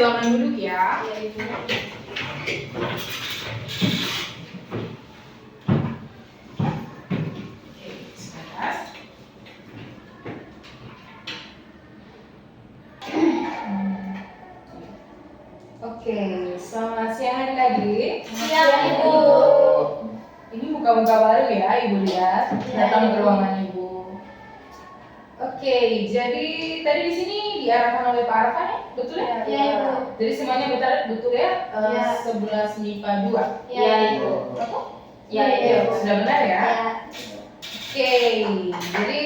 silakan duduk ya. Ya, Ibu. Oke, sebentar. Oke, selamat siang adik-adik. Siang, Ibu. Ini muka-muka baru ya, Ibu lihat. Ya, Datang ke Ibu. ruangan Ibu. Oke, jadi tadi di sini diarahkan oleh Pak Arfan ya, betul ya? Ya, Ibu. Jadi semuanya betul ya? Ya. 11 MIPA 2. Ya, Ibu. Apa? Ya, Iya, Ibu. sudah benar ya? Ya. Oke, jadi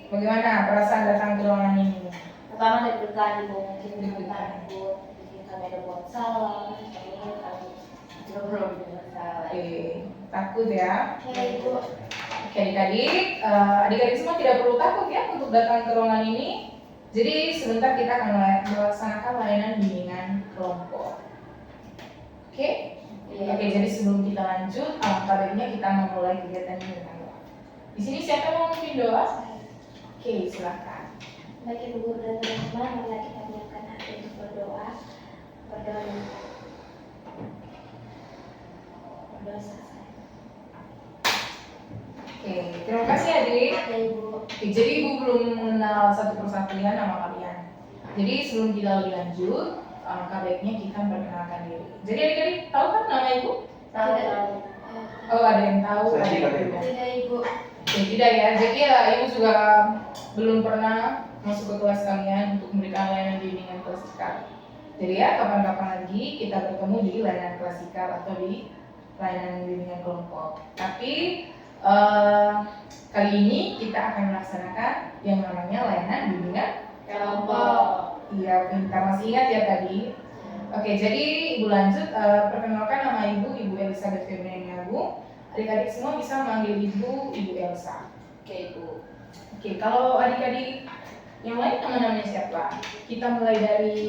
bagaimana perasaan datang ke ruangan ini? Pertama deg-degan, Ibu, mungkin Deg-degan. takut, mungkin kami ada buat salah, kami belum buat salah. Oke, takut ya? Ya, Ibu. Oke adik-adik, adik-adik semua tidak perlu takut ya untuk datang ke ruangan ini. Jadi sebentar kita akan melaksanakan layanan bimbingan kelompok. Oke? Iya. Oke, jadi sebelum kita lanjut, alangkah baiknya kita memulai kegiatan ini dengan doa. Di sini siapa yang mau memimpin doa? Oke, silakan. Baik, Ibu Guru dan teman-teman, marilah kita menyiapkan hati untuk berdoa. Berdoa. Berdoa selesai. Oke, terima kasih adik. Ya, Ibu. Oke, jadi ibu belum mengenal satu persatu ya nama kalian. Jadi sebelum kita lebih lanjut, alangkah baiknya kita memperkenalkan diri. Jadi adik-adik tahu kan nama ibu? Tidak. Oh, ada yang tahu, Saya ada yang tidak, tidak. Tidak, Ibu. Oke, tidak ya. Jadi ya ibu juga belum pernah masuk ke kelas kalian untuk memberikan layanan bimbingan klasikal. Jadi ya kapan-kapan lagi kita bertemu di layanan klasikal atau di layanan bimbingan kelompok. Tapi kali ini kita akan melaksanakan yang namanya layanan bimbingan Kelompok. Iya, kita masih ingat ya tadi. Oke, jadi ibu lanjut, perkenalkan nama ibu Elizabeth Febriana Agung. Adik-adik semua bisa manggil ibu Elsa. Oke, Ibu. Oke, kalau adik-adik yang lain namanya siapa? Kita mulai dari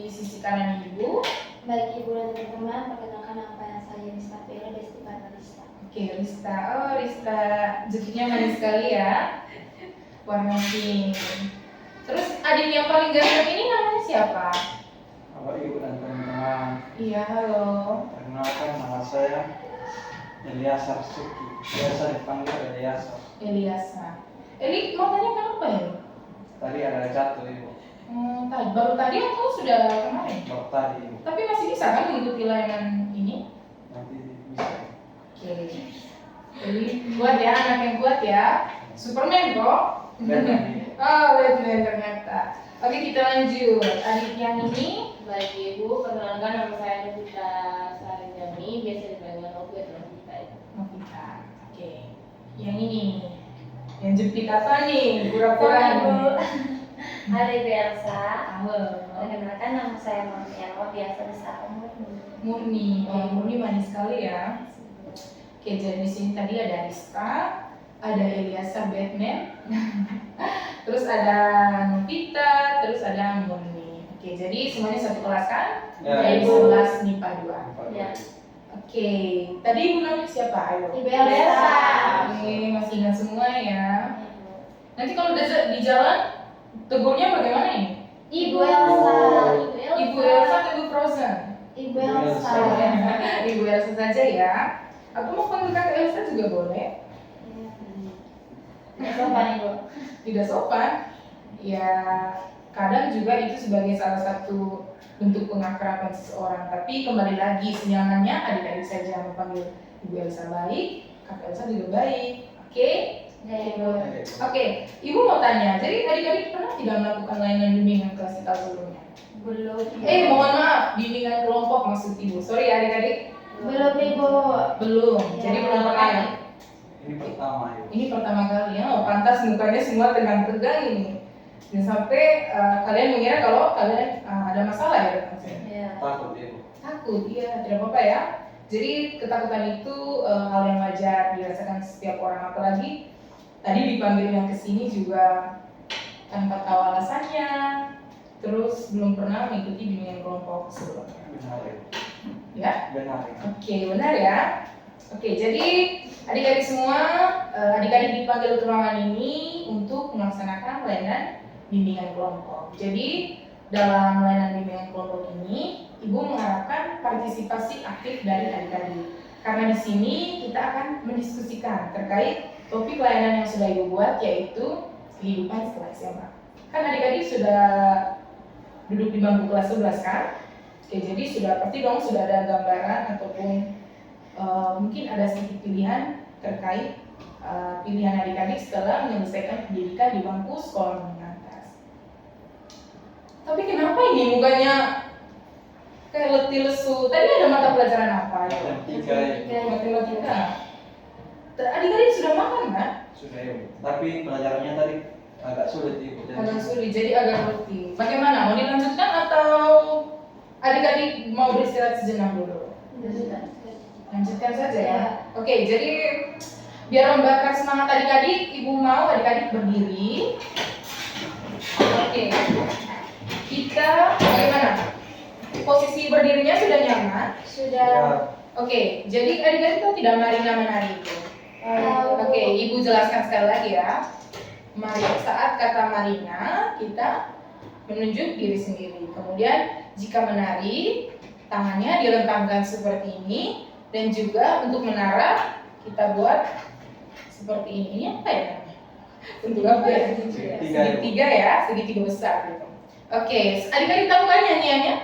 sisi kanan ibu. Baik, Ibu dan teman-teman, perkenalkan nama saya Rista Bella Desti Barbarista. Oke, Rista. Oh, Rista, jadinya manis sekali ya. Warna pink. Terus adik yang paling ganteng ini namanya siapa? Bapak Ibu dan teman-teman, Iya, halo. perkenalkan nama saya Eliasar Suki. Biasa dipanggil Eliasar. Eliasa. Eli, mau tanya kenapa ya? Tadi ada jatuh Ibu, Baru tadi atau sudah kemarin? baru tadi Ibu. Tapi masih bisa kan mengikuti layanan ini? Nanti bisa. Oke. Eli, kuat ya, anak yang kuat ya. Superman kok. Benar Ibu. Oh, Batman ternyata. Oke, kita lanjut. Adik yang ini, Baik Ibu, perkenalkan nama saya Novita Sarinjani, biasa dipanggil Novi atau Novita. Novita. Oke. Yang ini, yang jepit apa nih? Pura-pura Ibu. nih. Halo, Ibu Elsa. Halo. Perkenalkan nama saya Murniawa, biasa disapa Murni. Murni. Oh, Murni manis sekali ya. Oke, jadi di sini tadi ada Rista, ada Eliasa Batman, terus ada Novita, terus ada Murni. Oke, jadi semuanya satu kelas kan? Ya, Dari Ibu. 11 MIPA 2. Ya. Oke, tadi ibu namanya siapa? Ayo. Ibu Elsa. Oke, masih ingat semua ya. Nanti kalau di jalan, tegurnya bagaimana ini? Ibu Elsa. Ibu Elsa atau Ibu Frozen? Ibu Ibu Elsa. Elsa. Ibu Elsa saja ya. Aku mau panggil kakak Elsa juga boleh. Tidak sopan, Ibu. Tidak sopan. Ya, kadang juga itu sebagai salah satu bentuk pengakraban seseorang. Tapi kembali lagi, senyamannya adik-adik saja memanggil Ibu Elsa baik, kakak Elsa juga baik. Oke? Ya, Ibu. Oke, Ibu mau tanya, jadi adik-adik pernah tidak melakukan layanan bimbingan klasikal sebelumnya? Belum. Mohon maaf, bimbingan kelompok maksud Ibu. Sorry adik-adik, Belum, Ibu. belum. Ya. Jadi belum pernah ya? Ini pertama Ibu. Ini pertama kali ya, oh, pantas mukanya semua tegang-tegang ini. Dan sampai kalian mengira kalau kalian ada masalah ya datang sini. Ya. Takut Ibu. Takut, iya tidak apa-apa ya. Jadi ketakutan itu hal yang wajar dirasakan setiap orang, apalagi tadi dipanggilnya ke sini juga tanpa tahu alasannya, terus belum pernah mengikuti bimbingan kelompok sebelumnya. Benar Ibu. Ya? Benar Ibu. Oke, benar ya. Oke, jadi adik-adik semua, adik-adik dipanggil ke ruangan ini untuk melaksanakan layanan bimbingan kelompok. Jadi dalam layanan bimbingan kelompok ini, Ibu mengharapkan partisipasi aktif dari adik-adik. Karena di sini kita akan mendiskusikan terkait topik layanan yang sudah Ibu buat, yaitu kehidupan setelah SMA. Kan adik-adik sudah duduk di bangku kelas 11 kan? Oke, jadi sudah pasti dong sudah ada gambaran ataupun mungkin ada sedikit pilihan terkait pilihan adik-adik setelah menyelesaikan pendidikan di bangku sekolah menengah atas. Tapi kenapa ini mukanya kayak letih lesu? Tadi ada mata pelajaran apa ya? Matematika. Adik-adik sudah makan kan? Sudah ya. Tapi pelajarannya tadi agak sulit diikuti. Agak sulit, jadi agak letih. Bagaimana? Mau dilanjutkan atau adik-adik mau beristirahat sejenak dulu? Lanjutkan saja ya. Oke, jadi biar membakar semangat adik-adik, Ibu mau adik-adik berdiri. Oke. Kita bagaimana? Posisi berdirinya sudah nyaman? Sudah. Oke, jadi adik-adik itu tidak Marina menari itu. Oke, Ibu jelaskan sekali lagi ya. Mari saat kata Marina, kita menunjuk diri sendiri. Kemudian jika menari, tangannya dilentangkan seperti ini. Dan juga untuk menara, kita buat seperti ini. Ini apa ya namanya? Bentuk apa ya? Segitiga ya, segitiga besar gitu. Oke, adik-adik tahu kan nyanyiannya?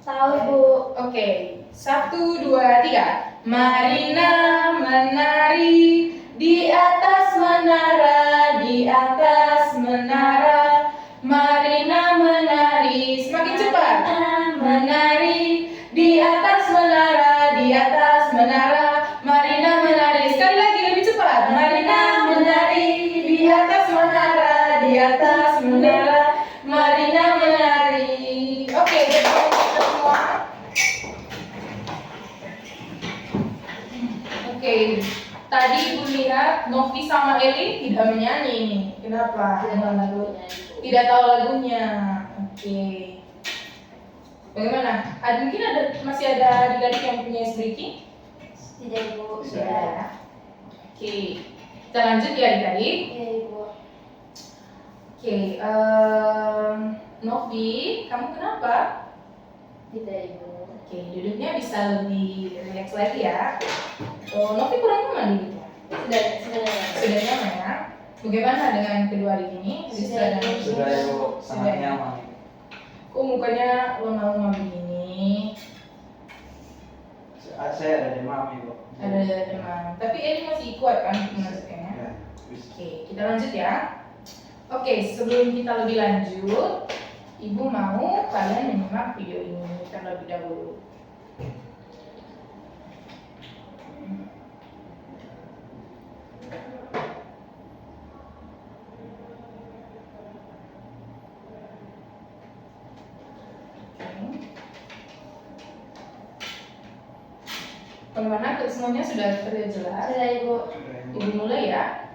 Tahu, Bu. Oke, 1, 2, 3. Marina menari di atas menara, di atas menara. Marina menari, semakin cepat. Menari di atas menara, di atas menara. Marina menari, sekali lagi lebih cepat. Marina menari di atas menara, di atas menara. Marina menari. Oke, kita semua. Oke, tadi Ibu lihat Novi sama Eli tidak menyanyi nih. Kenapa? Tidak tahu lagunya. Oke. Bagaimana? Mungkin masih ada adik-adik yang punya speaking? Tidak, Ibu. Sudah. Oke. Kita lanjut ya adik-adik. Iya, Ibu. Oke. Novi, kamu kenapa? Tidak, Ibu. Oke, duduknya bisa lebih rileks lagi ya. Oh, Novi kurang nyaman duduknya. Sudah nyaman ya. Bagaimana dengan kedua adik ini? Sudah, Bisa Sudah ya, Bu. Sangat Sudah. nyaman. Kok mukanya lemah-lemah begini? Saya ada demam, Bu. Ada demam. Tapi ini masih kuat kan untuk melanjutkannya? Ya, bisa. Oke, kita lanjut ya. Oke, sebelum kita lebih lanjut, Ibu mau kalian menyimak video ini terlebih dahulu. Bagaimana semuanya sudah terlihat jelas? Sudah, Ibu. Sudah ya, Bu. Ibu mulai ya.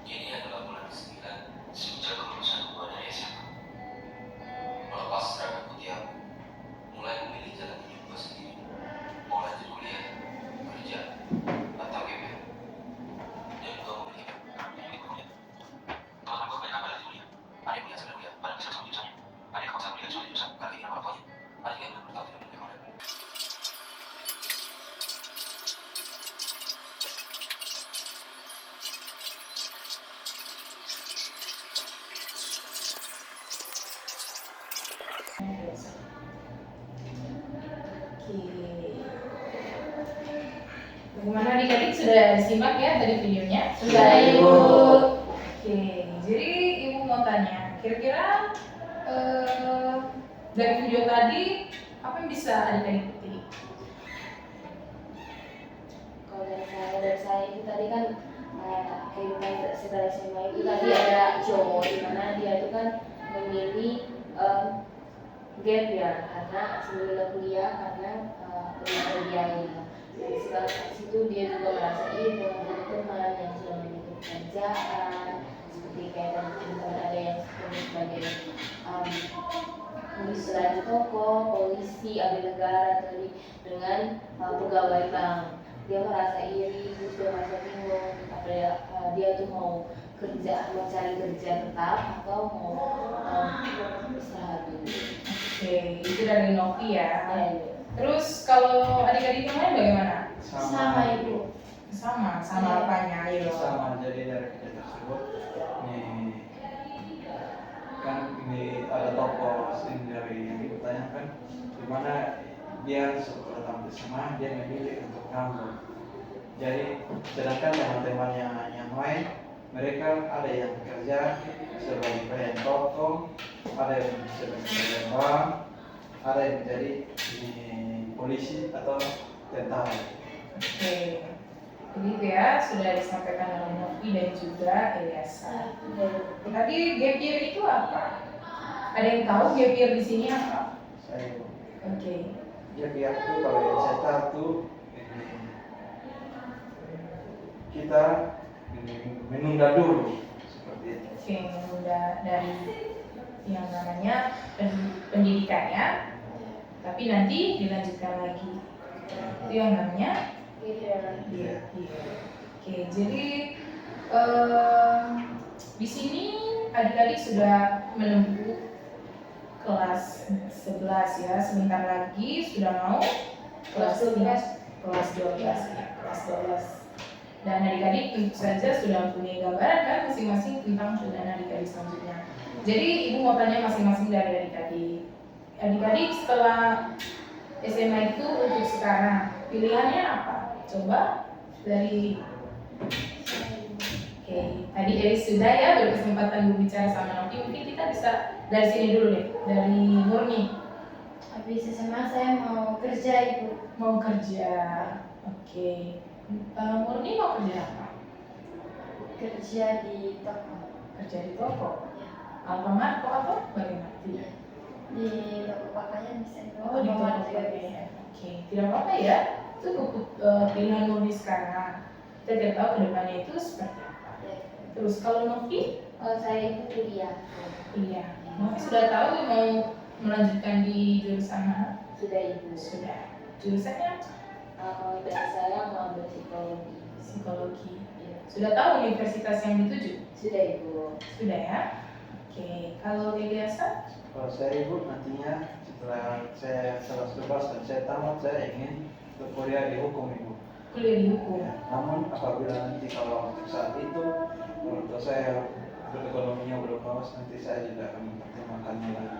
Ini adalah bulan ke-9 sejak kelulusan gua dari SMA. Melepas seragam putih aku, mulai memilih jalan hidup gua sendiri. Mau lanjut kuliah, kerja, atau GPR. Dan gua memilih teman-teman gua banyak ambil di dunia. Ada yang kuliah sambil kuliah, ada yang bisa sama jurusannya. Ada yang kawasan kuliah soal jurusan, karena ini nama pokoknya. Ada yang belum bertahu tidak memilih orang. Oke. Bagaimana adik-adik sudah disimak ya tadi videonya? Sudah, Ibu. Oke, jadi Ibu mau tanya, kira-kira dari video tadi apa yang bisa adik-adik petik? Kalau dari saya itu tadi kan kehidupan setelah SMA itu tadi ada cowok di mana dia itu kan memilih gap ya karena sebelum kuliah karena berbiaya. Dari segala situ dia juga merasa iri dengan teman-teman yang sudah memiliki pekerjaan seperti kayak teman-teman ada yang sebagai pengisian di toko, polisi, abdi negara tadi dengan pegawai bank. Dia merasa iri, terus dia merasa bingung dia tuh mau kerja, mau cari kerja tetap atau mau istirahat dulu. Oke, itu dari Novi ya. Ya. Terus kalau adik-adik yang lain bagaimana? Sama Ibu. Sama Iya. apanya? Ayo. Sama, jadi dari kerja tersebut ini kan ini ada tokoh asing dari yang dipertanyakan di mana dia setelah tampil sama dia memilih untuk nganggur. Jadi sedangkan teman-temannya yang lain mereka ada yang bekerja sebagai pelayan toko, ada yang sebagai bank, ada yang menjadi polisi atau tentara. Oke. Jadi itu ya sudah disampaikan oleh Novi dan juga Eliasa. Tadi gap year itu apa? Ada yang tahu gap year di sini apa? Saya Oke. jadi aku kalau yang saya tahu tuh kita menunda dulu seperti itu. Oke, menunda dari yang namanya pendidikannya, tapi nanti dilanjutkan lagi. Itu yang namanya gap year. Oke, jadi di sini adik-adik sudah menempuh kelas 11 ya, sebentar lagi sudah mau kelas 12 ya, kelas 12. Dan adik-adik tentu saja sudah mempunyai gambaran kan masing-masing tentang pilihan adik-adik selanjutnya. Jadi ibu mau tanya masing-masing dari adik-adik. Adik-adik setelah SMA itu untuk sekarang pilihannya apa? Coba dari tadi Elis sudah ya berkesempatan berbicara sama Novi. Mungkin kita bisa dari sini dulu deh, dari Murni. Habis SMA saya mau kerja Ibu. Mau kerja, oke. Murni mau kerja apa? Kerja di toko. Kerja di toko. Ya. Alfamart kok atau bagaimana? Di toko pakaian bisa Ibu. Oh, di toko Alfamart juga bisa. pakaian. Oke, tidak apa-apa ya. Itu pilihan Murni sekarang. Kita tidak tahu kedepannya itu seperti apa. Ya. Terus kalau Novi, Kalau saya itu kuliah. iya. Novi sudah tahu mau melanjutkan di jurusan mana? Sudah Ibu. Sudah. Jurusannya apa? Dan saya mau ambil psikologi. Psikologi. Ya. Sudah tahu universitas yang dituju? Sudah Ibu. Sudah ya. Oke, kalau Eliasa? Kalau saya ibu nantinya setelah saya kelas 12 dan saya tamat saya ingin berkuliah di hukum ibu. Kuliah di hukum. Ya, namun apabila nanti kalau untuk saat itu untuk saya berekonominya belum bagus nanti saya juga akan mempertimbangkannya lagi.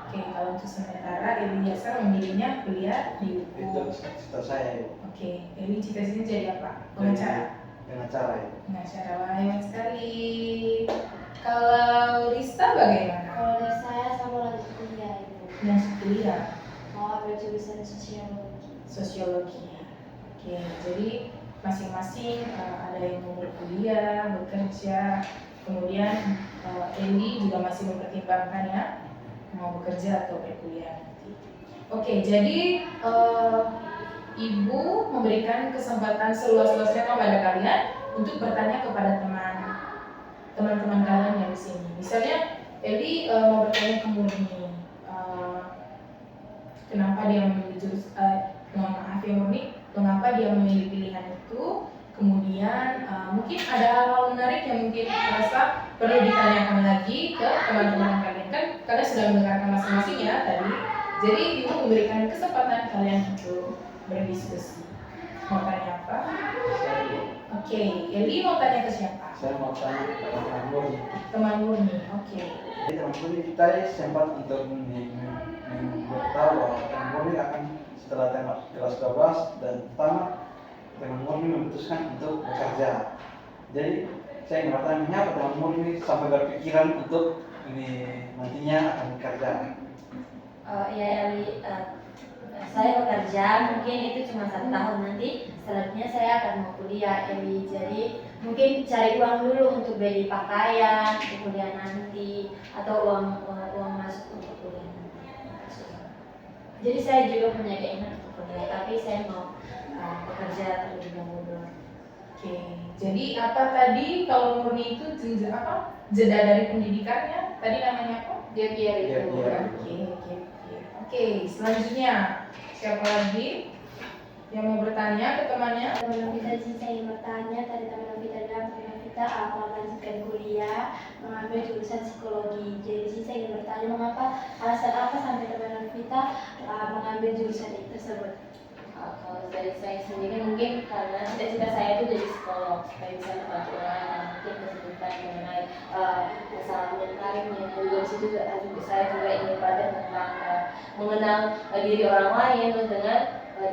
Oke, kalau untuk sementara Eliasa memilihnya kuliah di Itu hukum. cita saya ibu. Oke, Eli cita-citanya jadi apa? Pengacara. Dengan cara ibu. Pengacara, wah hebat sekali. Kalau Rista bagaimana? Kalau dari saya mau lanjut kuliah Ibu. Masuk kuliah Mau ambil jurusan sosiologi. sosiologi. Oke, jadi masing-masing ada yang mau berkuliah, bekerja, kemudian Eli juga masih mempertimbangkan ya mau bekerja atau berkuliah nanti. Oke, jadi Ibu memberikan kesempatan seluas-luasnya kepada kalian untuk bertanya kepada teman-teman kalian yang di sini. Misalnya Eli mau bertanya ke Murni, kenapa dia memilih mohon maaf ya Murni, mengapa dia memilih pilihan itu? Kemudian mungkin ada hal-hal menarik yang mungkin merasa perlu ditanyakan lagi ke teman-teman kalian, kan kalian sudah mendengarkan masing-masing ya tadi. Jadi Ibu memberikan kesempatan kalian untuk berdiskusi. Mau tanya apa? Saya ibu. Oke, Eli mau tanya ke siapa? Saya mau tanya kepada teman Murni. Teman Murni. Oke. Jadi teman Murni kita sempat untuk membuat tahu bahwa teman Murni akan setelah tamat kelas 12 dan tamat teman Murni memutuskan untuk bekerja. Jadi saya ingin bertanya mengapa teman Murni sampai berpikiran untuk ini nantinya akan bekerja. Ya Eli, saya bekerja mungkin itu cuma 1 tahun, nanti selanjutnya saya akan mau kuliah Eli. Jadi mungkin cari uang dulu untuk beli pakaian untuk kuliah nanti atau uang masuk untuk kuliah nanti. Jadi saya juga punya keinginan untuk kuliah, tapi saya mau bekerja terlebih dahulu. Oke. Jadi apa tadi kalau Murni itu jeda dari pendidikannya? Tadi namanya apa? Gap year Gap itu. year. Oke. Oke, selanjutnya siapa lagi yang mau bertanya ke temannya? Teman-teman kita sih saya ingin bertanya, tadi teman-teman kita bilang Vita melanjutkan kuliah mengambil jurusan psikologi. Jadi di sini saya ingin bertanya mengapa alasan apa sampai teman Vita mengambil jurusan itu tersebut. Kalau dari saya sendiri mungkin karena cita-cita saya itu jadi psikolog supaya bisa membantu orang yang mungkin kesulitan mengenai masalah mentalnya. Juga di situ saya juga ingin belajar tentang mengenal diri orang lain terus dengan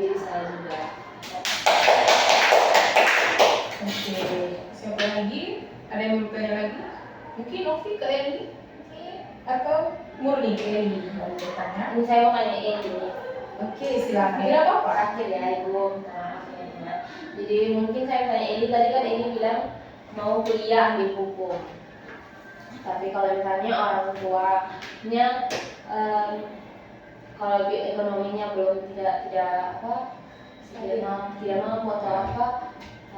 diri saya juga. Oke, siapa lagi? Ada yang mau bertanya lagi? Mungkin Novi ke Eli atau Murni ke Eli mau bertanya? Ini saya mau tanya ini. Oke, silakan. Tidak apa-apa. Terakhir ya Ibu, maaf ya teman. Jadi mungkin saya tanya ini tadi kan ini bilang mau kuliah ambil hukum. Tapi kalau misalnya orang tuanya kalau ekonominya belum tidak mampu atau apa,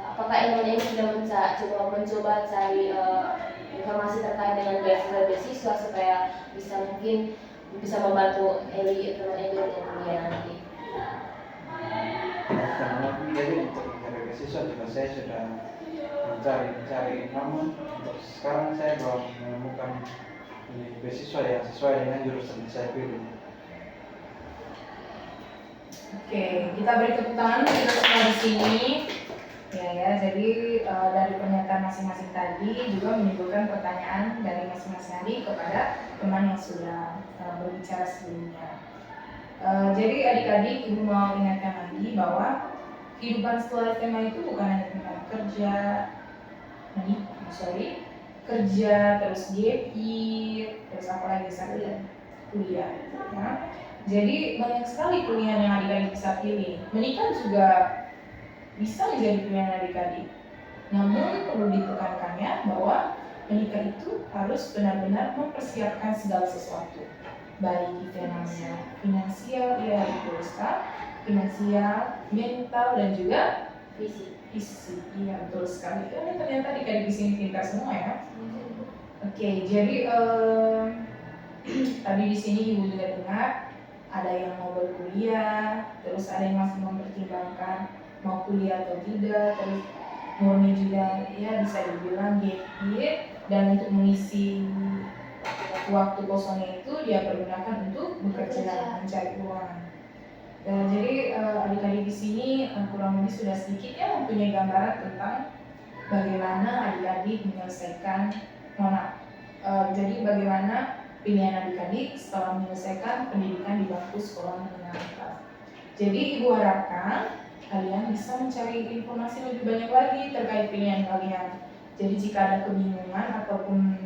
apakah ini sudah mencoba cari informasi terkait dengan beasiswa supaya bisa membantu teman Eli untuk kuliah nanti. Karena jadi untuk mencari beasiswa juga saya sudah mencari, namun untuk sekarang saya belum menemukan beasiswa yang sesuai dengan jurusan yang saya pilih. Oke, kita beri tepuk tangan untuk kita semua di sini. Ya, jadi dari pernyataan masing-masing tadi juga menimbulkan pertanyaan dari masing-masing adik kepada teman yang sudah berbicara sebelumnya. Jadi adik-adik, ibu mau ingatkan lagi bahwa kehidupan setelah SMA itu bukan hanya tentang kerja, kerja terus gap year, terus apa lagi sambil kuliah. Ya. Jadi banyak sekali pilihan yang adik-adik bisa pilih. Menikah juga bisa menjadi pilihan adik-adik. Namun perlu ditekankannya bahwa menikah itu harus benar-benar mempersiapkan segala sesuatu. Baik itu yang namanya finansial, ya betul sekali, finansial, mental dan juga visi. Iya betul sekali. Ternyata adik-adik di sini pintar semua ya. Oke, jadi tadi di sini ibu juga dengar ada yang mau berkuliah, terus ada yang masih mempertimbangkan mau kuliah atau tidak, terus Murni juga ya bisa dibilang gap year, dan untuk mengisi waktu kosongnya itu dia pergunakan untuk bekerja mencari uang. Jadi adik-adik di sini kurang lebih sudah sedikit ya mempunyai gambaran tentang bagaimana adik-adik menyelesaikan jadi bagaimana pilihan adik-adik setelah menyelesaikan pendidikan di bangku sekolah menengah atas. Jadi ibu harapkan kalian bisa mencari informasi lebih banyak lagi terkait pilihan kalian. Jadi jika ada kebingungan ataupun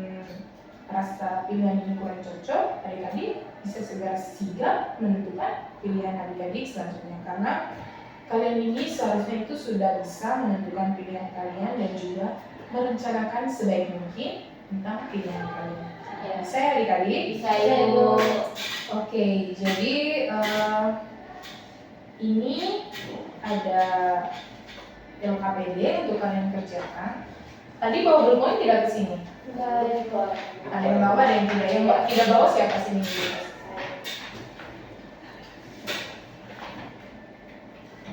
rasa pilihan ini kurang cocok, adik-adik bisa segera sigap menentukan pilihan adik-adik selanjutnya. Karena kalian ini seharusnya itu sudah bisa menentukan pilihan kalian dan juga merencanakan sebaik mungkin tentang pilihan kalian. Ya. Saya adik-adik. Bisa Ibu. Oke, jadi ini ada LKPD untuk kalian kerjakan. Tadi bawa berpoin tidak ke sini? Ada yang bawa, ada yang tidak. Yang tidak bawa siapa sini?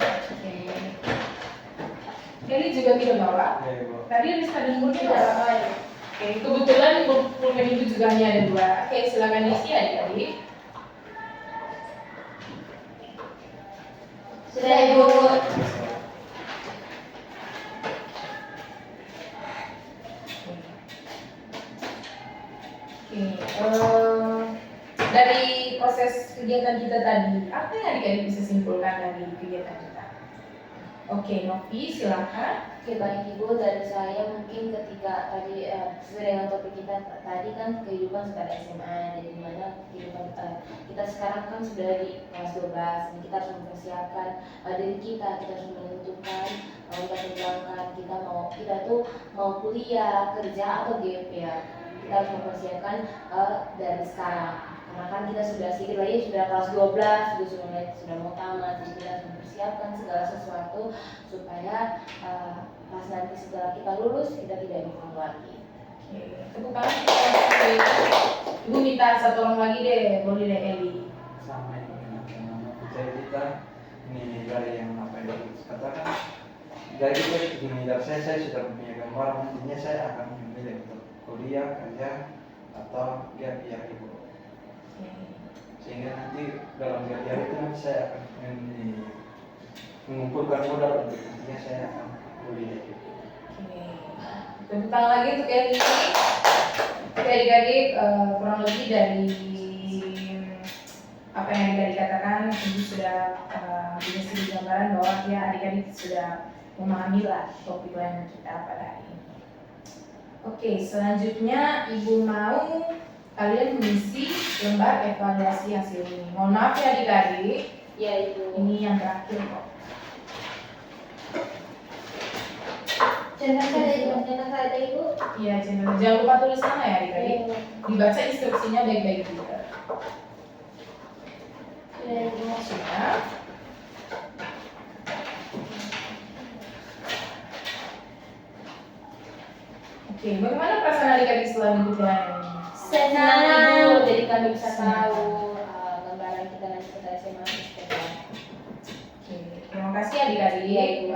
Oke. Kelly juga tidak bawa. Ya, Ibu. Tadi Rizka dan Murni bawa. Oke, kebetulan pulpen itu juga hanya ada 2. Oke, silakan isi adik-adik. Sudah Ibu. Dari proses kegiatan kita tadi, apa yang adik-adik bisa simpulkan dari kegiatan kita? Oke, Novi silakan. Oke, baik Ibu, dari saya mungkin ketika tadi sesuai dengan topik kita tadi kan kehidupan setelah SMA, jadi dimana kehidupan kita sekarang kan sudah di kelas 12, jadi kita harus mempersiapkan diri kita harus menentukan mempertimbangkan kita tuh mau kuliah, kerja atau gap ya. Kita harus mempersiapkan dari sekarang. Karena kan kita sudah sedikit lagi sudah kelas 12, sudah mau tamat, jadi kita harus mempersiapkan segala sesuatu supaya pas nanti setelah kita lulus kita tidak bingung lagi. Oke, tepuk tangan. Ibu minta satu orang lagi deh, boleh deh Eli. Sama ini dengan jadi kita ini dari yang apa yang dikatakan dari itu gini, dari saya sudah punya baru nantinya saya akan memilih untuk kuliah, kerja, atau gap year Ibu. Sehingga nanti dalam gap year itu nanti saya akan mengumpulkan modal untuk nantinya saya akan kuliah Ibu. Tepuk tangan lagi untuk Eli. Oke adik-adik, kurang lebih dari apa yang adik-adik katakan, Ibu sudah punya sedikit gambaran bahwa ya adik-adik sudah memahami lah topik lain kita pada hari ini. Oke, selanjutnya Ibu mau kalian mengisi lembar evaluasi hasil ini. Mohon maaf ya adik-adik, Ya Ibu. ini yang terakhir kok. Jangan saya Ibu. Iya, jangan lupa tulis nama ya adik-adik. Dibaca instruksinya baik-baik juga. Sudah. Oke, bagaimana perasaan adik-adik setelah mengikuti hari ini? Senang Ibu, jadi kami bisa tahu gambaran kita nanti pada SMA seperti apa. Oke, terima kasih adik-adik.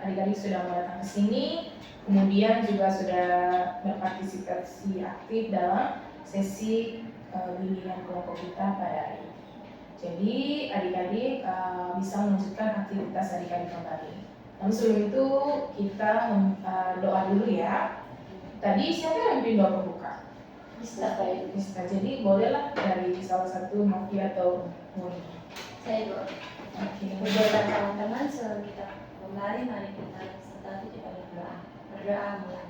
Adik-adik sudah mau datang ke sini, kemudian juga sudah berpartisipasi aktif dalam sesi bimbingan kelompok kita pada hari ini. Jadi adik-adik bisa melanjutkan aktivitas adik-adik kembali. Namun sebelum itu kita doa dulu ya. Tadi siapa yang pimpin doa pembuka? Bisa Pak Ibu. Bisa. Jadi bolehlah dari salah satu Novi atau Muni. Saya Ibu. Oke. Beberapa teman-teman sebelum kita kembali, mari kita bersatu kita berdoa. Berdoa mulai.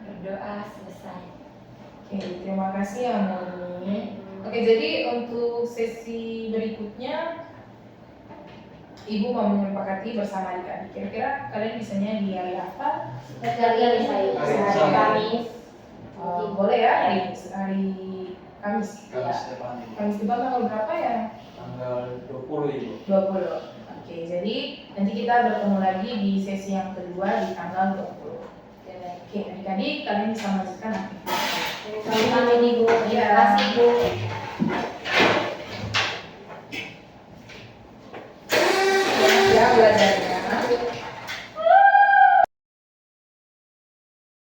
Berdoa selesai. Oke, terima kasih ya Muni. Oke, jadi untuk sesi berikutnya Ibu mau menyepakati bersama adik-adik. Kira-kira kalian bisanya di hari apa? Hari saya Hari Kamis. Boleh ya hari Kamis. Kamis depan Ibu. Kamis depan tanggal berapa ya? Tanggal 20 Ibu. 20. Oke, jadi nanti kita bertemu lagi di sesi yang kedua di tanggal 20. Oke, adik-adik kalian bisa melanjutkan aktivitas. Kami Ibu. Terima kasih Bu.